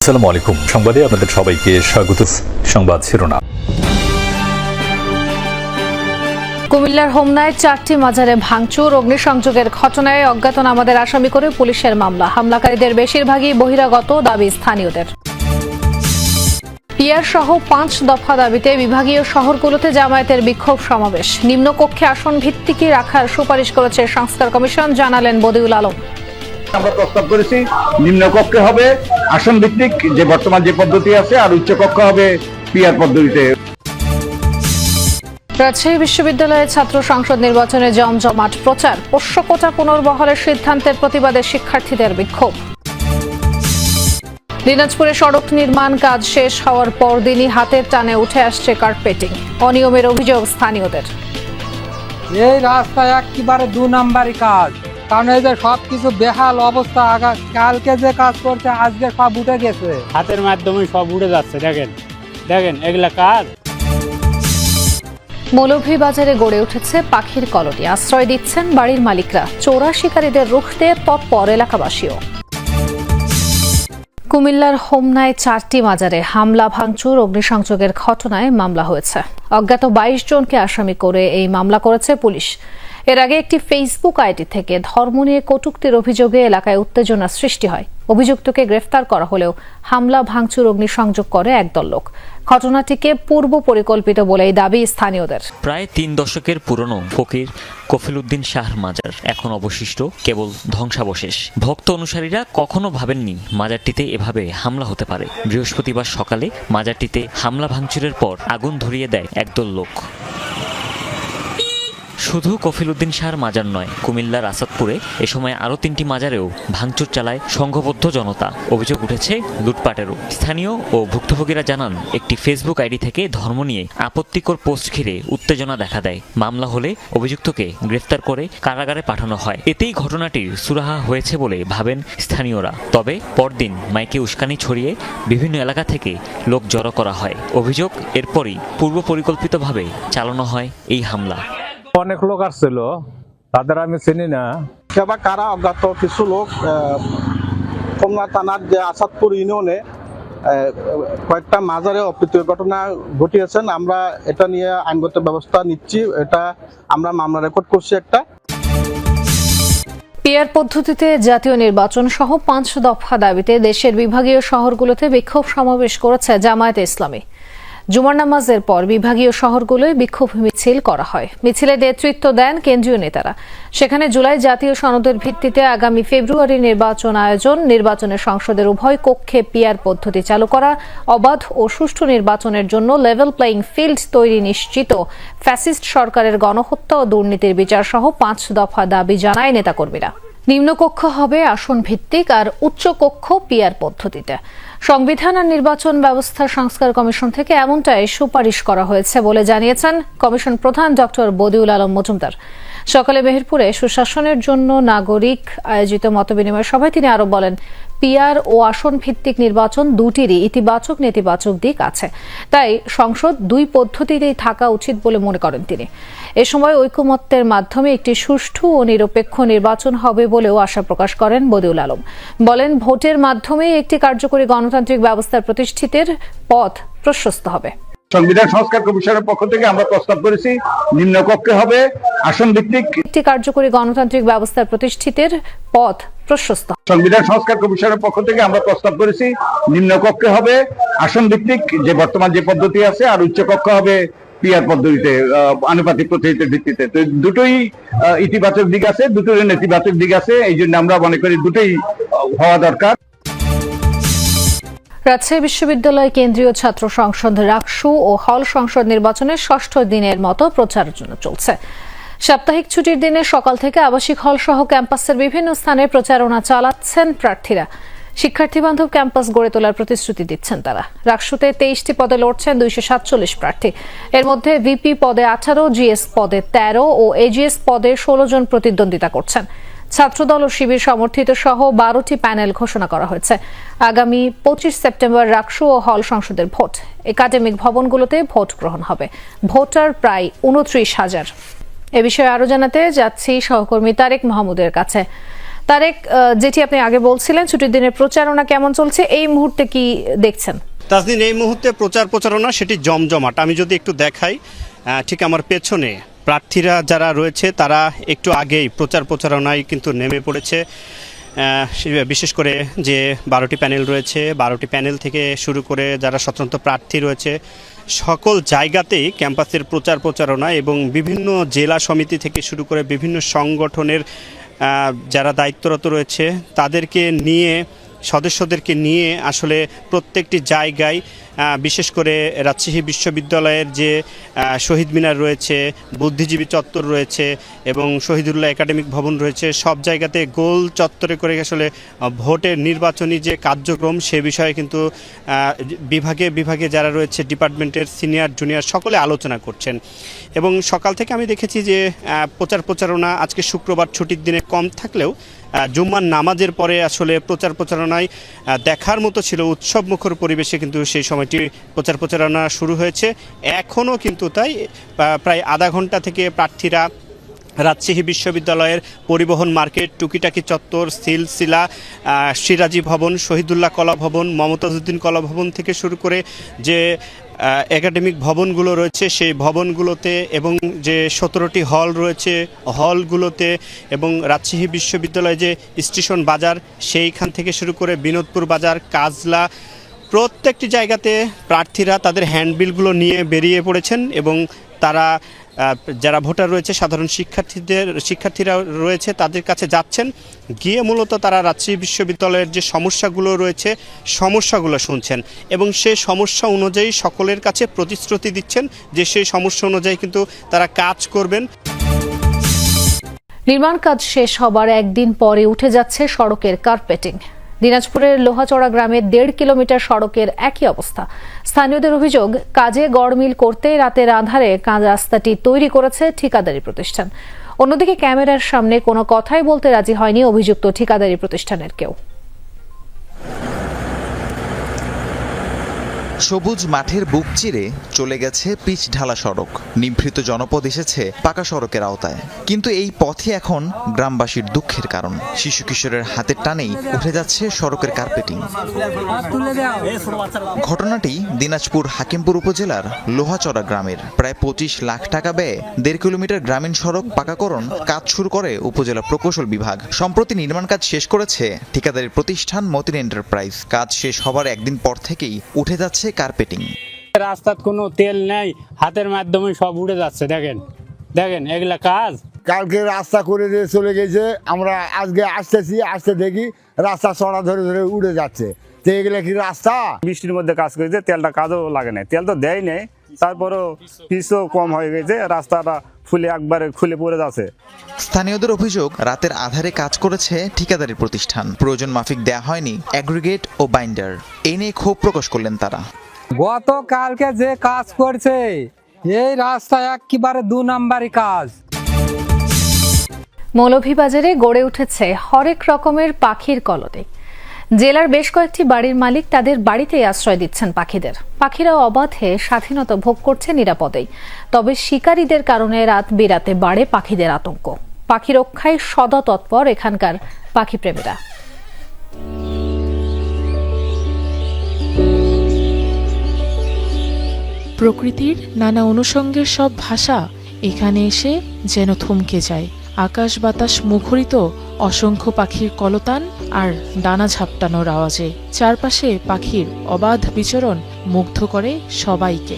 আসসালামু আলাইকুম। সংবাদে আপনাদের সবাইকে স্বাগত। সংবাদ শিরোনাম। কুমিল্লার হোমনায় 4টি মাজারে ভাঙচুর, অগ্নিসংযোগের ঘটনায় অজ্ঞাতনামাদের আসামি করে পুলিশের মামলা। হামলাকারীদের বেশিরভাগই বহিরাগত, দাবি স্থানীয়দের। পিআর সহ 5 দফা দাবিতে বিভাগীয় শহরগুলোতে জামায়াতের বিক্ষোভ সমাবেশ। নিম্নকক্ষে আসন ভিত্তিকই রাখার সুপারিশ করেছে সংস্কার কমিশন, জানালেন বদিউল আলম। আমরা প্রস্তাব করেছি নিম্নকক্ষে হবে আসন ভিত্তিক যে বর্তমান যে পদ্ধতি আছে, আর উচ্চকক্ষ হবে পিআর পদ্ধতিতে। রাজশাহী বিশ্ববিদ্যালয়ের ছাত্র সংসদ নির্বাচনে জমজমাট প্রচার। পোষ্য কোটা পুনর্বহালের সিদ্ধান্তের প্রতিবাদে শিক্ষার্থীদের বিক্ষোভ। দিনাজপুরে সড়ক নির্মাণ কাজ শেষ হওয়ার পরদিনই হাতের টানে উঠে আসছে কার্পেটিং। অনিয়মের অভিযোগ স্থানীয়দের। এই রাস্তায় একেবারে 2 নাম্বারই কাজ, কারণ এই যে সবকিছু বেহাল অবস্থা। কালকে যে কাজ করছে আজকে সব উঠে গেছে, হাতের মাধ্যমে সব উঠে যাচ্ছে। দেখেন দেখেন এগুলা কাজ। মৌলভীবাজারে গড়ে উঠেছে পাখির কলোনি। আশ্রয় দিচ্ছেন বাড়ির মালিকরা। চোরা শিকারীদের রুখতে তৎপর এলাকাবাসীও। কুমিল্লার হোমনায় 4টি মাজারে হামলা, ভাঙচুর, অগ্নিসংযোগের ঘটনায় মামলা হয়েছে। অজ্ঞাত 22 জনকে আসামি করে এই মামলা করেছে পুলিশ। এর আগে একটি ফেসবুক আইডি থেকে ধর্ম নিয়ে কটূক্তির অভিযোগে এলাকায় উত্তেজনা সৃষ্টি হয়। অভিযুক্তকে গ্রেফতার করা হলেও হামলা, ভাঙচুর, অগ্নিসংযোগ করে একদল লোক। ঘটনাটিকে পূর্ব পরিকল্পিত বলেই দাবি স্থানীয়দের। প্রায় 3 দশকের পুরনো ফকির কফিলউদ্দিন শাহর মাজার এখন অবশিষ্ট কেবল ধ্বংসাবশেষ। ভক্ত অনুসারীরা কখনো ভাবেননি মাজারটিতে এভাবে হামলা হতে পারে। বৃহস্পতিবার সকালে মাজারটিতে হামলা ভাঙচুরের পর আগুন ধরিয়ে দেয় একদল লোক। শুধু কফিলউদ্দিন শাহর মাজার নয়, কুমিল্লার আসাদপুরে এ সময় আরও 3টি মাজারেও ভাঙচুর চালায় সংঘবদ্ধ জনতা। অভিযোগ উঠেছে লুটপাটেরও। স্থানীয় ও ভুক্তভোগীরা জানান, একটি ফেসবুক আইডি থেকে ধর্ম নিয়ে আপত্তিকর পোস্ট ঘিরে উত্তেজনা দেখা দেয়। মামলা হলে অভিযুক্তকে গ্রেফতার করে কারাগারে পাঠানো হয়। এতেই ঘটনাটির সুরাহা হয়েছে বলে ভাবেন স্থানীয়রা। তবে পরদিন মাইকে উস্কানি ছড়িয়ে বিভিন্ন এলাকা থেকে লোক জড়ো করা হয়। অভিযোগ, এরপরই পূর্ব পরিকল্পিতভাবে চালানো হয় এই হামলা। অনেক লোক আসছিল, তাদের আমি চিনি না। কারা অজ্ঞাত কিছু লোক হোমনা থানার যে আসাদপুর ইউনিয়নে কয়েকটা মাজারে অপ্রীতিকর ঘটনা ঘটিয়েছেন। আমরা এটা নিয়ে আইনগত ব্যবস্থা নিচ্ছি। এটা আমরা মামলা রেকর্ড করছি একটা। পিআর পদ্ধতিতে জাতীয় নির্বাচন সহ 5 দফা দাবিতে দেশের বিভাগীয় শহরগুলোতে বিক্ষোভ সমাবেশ করেছে জামায়াতে ইসলামী। জুমার নামাজের পর বিভাগীয় শহরগুলোয় বিক্ষোভ মিছিল করা হয়। মিছিলে নেতৃত্ব দেন কেন্দ্রীয় নেতারা। সেখানে জুলাই জাতীয় সনদের ভিত্তিতে আগামী ফেব্রুয়ারি নির্বাচন আয়োজন, নির্বাচনে সংসদের উভয় কক্ষে পিআর পদ্ধতি চালু করা, অবাধ ও সুষ্ঠু নির্বাচনের জন্য লেভেল প্লেইং ফিল্ড তৈরি নিশ্চিত, ফ্যাসিস্ট সরকারের গণহত্যা ও দুর্নীতির বিচার সহ 5 দফা দাবি জানায় নেতাকর্মীরা। নিম্নকক্ষ হবে আসন ভিত্তিক আর উচ্চকক্ষ পিআর পদ্ধতিতে। সংবিধান আর নির্বাচন ব্যবস্থা সংস্কার কমিশন থেকে এমনটাই সুপারিশ করা হয়েছে বলে জানিয়েছেন কমিশন প্রধান ডক্টর বদিউল আলম মজুমদার। সকালে মেহেরপুরে সুশাসনের জন্য নাগরিক আয়োজিত মতবিনিময় সভায় তিনি আরো বলেন, পিআর ও আসন ভিত্তিক নির্বাচন দুটিরই ইতিবাচক নেতিবাচক দিক আছে, তাই সংসদ 2 পদ্ধতিতেই থাকা উচিত বলে মনে করেন তিনি। এ সময় ঐকমত্যের মাধ্যমে একটি সুষ্ঠু ও নিরপেক্ষ নির্বাচন হবে বলেও আশা প্রকাশ করেন বদিউল আলম। বলেন, ভোটের মাধ্যমে একটি কার্যকরী গণতান্ত্রিক ব্যবস্থার প্রতিষ্ঠিতের পথ প্রশস্ত হবে। সংবিধান সংস্কার কমিশনের পক্ষ থেকে আমরা প্রস্তাব করেছি নিম্নকক্ষে হবে আসন ভিত্তিক একটি কার্যকরী গণতান্ত্রিক ব্যবস্থার প্রতিষ্ঠিতের পথ প্রশস্ত। সংবিধান সংস্কার কমিশনের পক্ষ থেকে আমরা প্রস্তাব করেছি নিম্নকক্ষে হবে আসন ভিত্তিক যে বর্তমান যে পদ্ধতি আছে, আর উচ্চকক্ষ হবে পিআর পদ্ধতিতে, আনুপাতিক পদ্ধতির ভিত্তিতে। তো দুটোই ইতিবাচক দিক আছে, দুটোর নেতিবাচক দিক আছে। এই জন্য আমরা মনে করি দুটোই হওয়া দরকার। রাজশাহী বিশ্ববিদ্যালয় কেন্দ্রীয় ছাত্র সংসদ রাকসু ও হল সংসদ নির্বাচনের 6ষ্ঠ দিনের মতো প্রচারের জন্য চলছে। সাপ্তাহিক ছুটির দিনে সকাল থেকে আবাসিক হল সহ ক্যাম্পাসের বিভিন্ন স্থানে প্রচারণা চালাচ্ছেন প্রার্থীরা। শিক্ষার্থী বান্ধব ক্যাম্পাস গড়ে তোলার প্রতিশ্রুতি দিচ্ছেন তারা। রাকসুতে 23টি পদে লড়ছেন 247 প্রার্থী। এর মধ্যে ভিপি পদে 18, জিএস পদে 13 ও এজিএস পদে 16 জন প্রতিদ্বন্দ্বিতা করছেন। ছাত্রদল ও শিবির সমর্থিত সহ 12টি প্যানেল ঘোষণা করা হয়েছে। আগামী 25 সেপ্টেম্বর রাকসু ও হল সংসদের ভোট। একাডেমিক ভবনগুলোতে ভোট গ্রহণ হবে। ভোটার প্রায় 29,000। এ বিষয়ে আরো জানাতে যাচ্ছি সহকর্মী তারেক মাহমুদের কাছে। তারেক, যেটি আপনি আগে বলছিলেন ছুটির দিনের প্রচারণা কেমন চলছে, এই মুহূর্তে কি দেখছেন? তাজনীন, এই মুহূর্তে প্রচারণা সেটি জমজমাট। আমি যদি একটু দেখাই, ঠিক আমার পেছনে প্রার্থীরা যারা রয়েছে তারা একটু আগেই প্রচারণায় কিন্তু নেমে পড়েছে। বিশেষ করে যে 12টি প্যানেল রয়েছে, 12টি প্যানেল থেকে শুরু করে যারা স্বতন্ত্র প্রার্থী রয়েছে সকল জায়গাতেই ক্যাম্পাসের প্রচারণা এবং বিভিন্ন জেলা সমিতি থেকে শুরু করে বিভিন্ন সংগঠনের যারা দায়িত্বরত রয়েছে তাদেরকে নিয়ে, সদস্যদেরকে নিয়ে আসলে প্রত্যেকটি জায়গায়, বিশেষ করে রাজশাহী বিশ্ববিদ্যালয়ের যে শহীদ মিনার রয়েছে, বুদ্ধিজীবী চত্বর রয়েছে এবং শহীদুল্লাহ একাডেমিক ভবন রয়েছে, সব জায়গাতে গোল চত্বরে করে আসলে ভোটের নির্বাচনী যে কার্যক্রম সে বিষয়ে কিন্তু বিভাগে যারা রয়েছে ডিপার্টমেন্টের সিনিয়র জুনিয়র সকলে আলোচনা করছেন। এবং সকাল থেকে আমি দেখেছি যে প্রচারণা আজকে শুক্রবার ছুটির দিনে কম থাকলেও জুম্মার নামাজের পরে আসলে প্রচারণায় দেখার মতো ছিল। উৎসবমুখর পরিবেশে কিন্তু সেই সময়টি প্রচারণা শুরু হয়েছে। এখনও কিন্তু তাই প্রায় আধা ঘন্টা থেকে প্রার্থীরা রাজশাহী বিশ্ববিদ্যালয়ের পরিবহন মার্কেট, টুকিটাকি চত্বর, সিলসিলা, সিরাজি ভবন, শহীদুল্লাহ কলা ভবন, মমতাজউদ্দিন কলা ভবন থেকে শুরু করে যে একাডেমিক ভবনগুলো রয়েছে সেই ভবনগুলোতে এবং যে 17টি হল রয়েছে হলগুলোতে এবং রাজশাহী বিশ্ববিদ্যালয়ে যে স্টেশন বাজার সেইখান থেকে শুরু করে বিনোদপুর বাজার, কাজলা, প্রত্যেকটি জায়গাতে প্রার্থীরা তাদের হ্যান্ডবিলগুলো নিয়ে বেরিয়ে পড়েছেন এবং তারা যারা ভোটার রয়েছে, সাধারণ শিক্ষার্থীরা রয়েছে তাদের কাছে যাচ্ছেন, গিয়ে মূলত তারা রাজশাহী বিশ্ববিদ্যালয়ের যে সমস্যাগুলো রয়েছে সমস্যাগুলো শুনছেন এবং সেই সমস্যা অনুযায়ী সকলের কাছে প্রতিশ্রুতি দিচ্ছেন যে সেই সমস্যা অনুযায়ী কিন্তু তারা কাজ করবেন। নির্মাণ কাজ শেষ হবার একদিন পরে উঠে যাচ্ছে সড়কের কার্পেটিং। দিনাজপুরের লোহাচড়া গ্রামের 1.5 কিলোমিটার সড়কের একই অবস্থা। স্থানীয়দের অভিযোগ, কাজে গড়মিল করতে রাতের আঁধারে রাস্তাটি তৈরি করেছে ঠিকাদারি প্রতিষ্ঠান। অন্যদিকে ক্যামেরার সামনে কোনো কথাই বলতে রাজি হয়নি অভিযুক্ত ঠিকাদারি প্রতিষ্ঠানের কেউ। সবুজ মাঠের বুক চিরে চলে গেছে পিচ ঢালা সড়ক, নিভৃত জনপদ এসেছে পাকা সড়কের আওতায়। কিন্তু এই পথই এখন গ্রামবাসীর দুঃখের কারণ। শিশু কিশোরের হাতের টানেই উঠে যাচ্ছে সড়কের কার্পেটিং। ঘটনাটি দিনাজপুর হাকিমপুর উপজেলার লোহাচড়া গ্রামের। প্রায় 25 লাখ টাকা ব্যয়ে 1.5 কিলোমিটার গ্রামীণ সড়ক পাকাকরণ কাজ শুরু করে উপজেলা প্রকৌশল বিভাগ। সম্প্রতি নির্মাণ কাজ শেষ করেছে ঠিকাদারি প্রতিষ্ঠান মতিন এন্টারপ্রাইজ। কাজ শেষ হবার একদিন পর থেকেই উঠে যাচ্ছে কার্পেটিং। রাস্তার কোনো তেল নেই, হাতের মাধ্যমে সব উড়ে যাচ্ছে। দেখেন এগুলা কাজ। কালকে রাস্তা করে দিয়ে চলে গেছে, আমরা আজকে আসতে দেখি রাস্তা চড়া ধরে উড়ে যাচ্ছে। তো এগুলা কি রাস্তা? বৃষ্টির মধ্যে কাজ করেছে, তেলটা কাজও লাগে না, তেল তো দেয় নেই, তারপরও পিচও কম হয়ে গেছে, রাস্তাটা একবারে খুলে পড়ে যাচ্ছে। স্থানীয়দের অভিযোগ, রাতের আধারে কাজ করেছে ঠিকাদারি প্রতিষ্ঠান, প্রয়োজন মাফিক দেয়া হয়নি অ্যাগ্রিগেট ও বাইন্ডার। এই নিয়ে ক্ষোভ প্রকাশ করলেন তারা। গতকালকে যে কাজ করছে এই রাস্তা একেবারে 2 নাম্বারই কাজ। মৌলভীবাজারে গড়ে উঠেছে হরেক রকমের পাখির কলোনি। জেলার বেশ কয়েকটি বাড়ির মালিক তাদের বাড়িতেই আশ্রয় দিচ্ছেন পাখিদের। পাখিরা অবাধে স্বাধীনতা ভোগ করছে নিরাপদেই। তবে শিকারীদের কারণে রাত বিরাতে বাড়ে পাখিদের আতঙ্ক। পাখি রক্ষায় সদা তৎপর এখানকার পাখিপ্রেমীরা। প্রকৃতির নানা অনুষঙ্গের সব ভাষা এখানে এসে যেন থমকে যায়। আকাশ বাতাস মুখরিত অসংখ্য পাখির কলতান আর ডানা ঝাপটানোর আওয়াজে চারপাশে পাখির অবাধ বিচরণ মুগ্ধ করে সবাইকে।